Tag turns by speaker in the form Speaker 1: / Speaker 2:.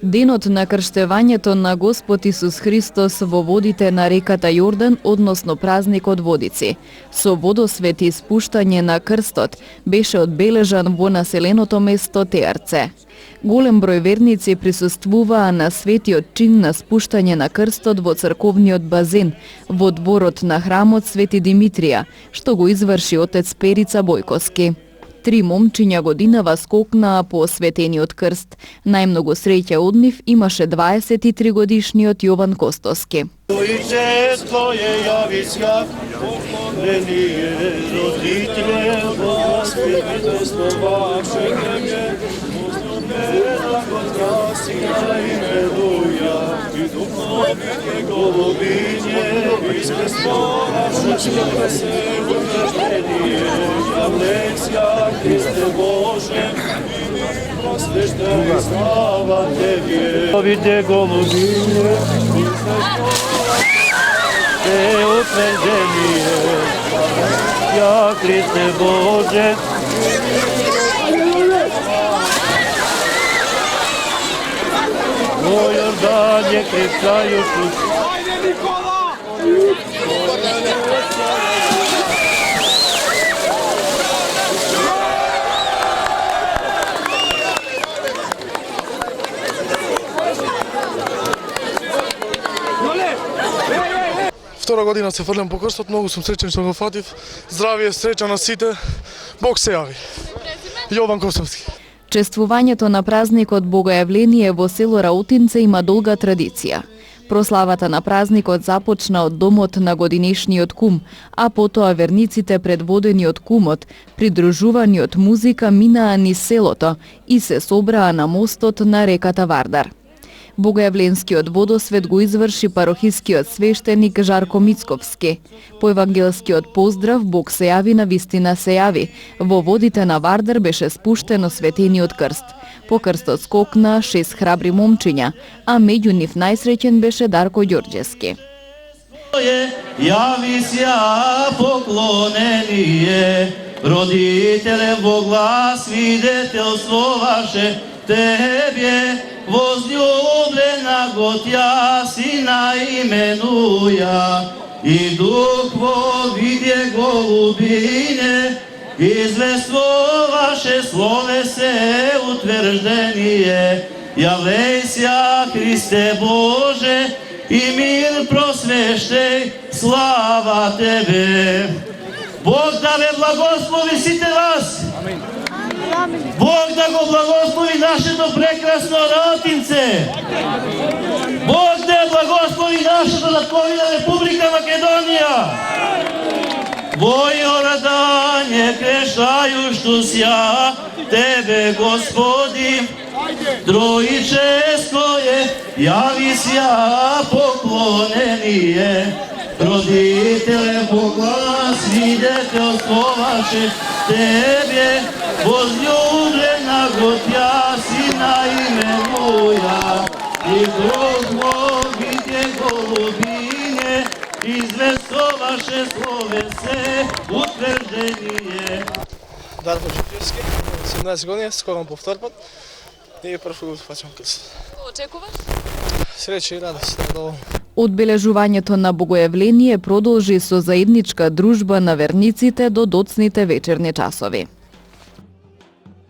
Speaker 1: Денот на крштевањето на Господ Исус Христос во водите на реката Јордан, односно празникот Водици, со водосвет и спуштање на крстот, беше одбележан во населеното место Теарце. Голем број верници присуствуваа на светиот чин на спуштање на крстот во црковниот базен, во дворот на храмот Свети Димитрија, што го изврши отец Перица Бојковски. 3 момчиња годинава скокнаа по осветениот крст. Најмногу среќа од нив имаше 23 годишниот Јован Костовски.
Speaker 2: Виде голубине, те утверждение, я Христе Боже. Во Јордане крещају
Speaker 3: Втора година се фрлям по крстот, многу сум среќен што го фатив. Здравје, среќа на сите. Бог се јави. Јован Костовски.
Speaker 1: Чествувањето на празникот Богојавление во село Раутинце има долга традиција. Прославата на празникот започна од домот на годинешниот кум, а потоа верниците предводени од кумот, придружувани од музика, минаа низ селото и се собраа на мостот на реката Вардар. Богојавленскиот водосвет го изврши парохискиот свештеник Жарко Мицковски. По евангелскиот поздрав Бог се јави, на вистина се јави. Во водите на Вардар беше спуштено светениот крст. По крстот скокна 6 храбри момчиња, а меѓу нив најсреќен беше Дарко Ѓорѓевски.
Speaker 2: Јави сја поклонение, родителе во глас свидетелство ваше, Тебе возлюблена Готја сина именуја, и дух во виде голубине, извествуваше слове се утверждение. Јавлеј ся Христе Боже, и мир просвещеј, слава Тебе. Бог да ве благослови сите вас. Бог да го благослови нашето прекрасно Раутинце. Бог да благослови нашата татковина Република Македонија. Во Јордане крещајушту сја Тебе, Господи, Троическое, јави сја поклонение. Родителе во глас свидетелство ваше, Тебе возлюблена Готја сина именуја, и дух во виде голубине, известуваше слове се утверждение.
Speaker 3: Дарко Ѓорѓевски, 17 години, скоро по втор пат и прв пат фаќам крст.
Speaker 1: Очекуваш?
Speaker 3: Среќа и радост, доволно.
Speaker 1: Одбележувањето на Богојавление продолжи со заедничка дружба на верниците до доцните вечерни часови.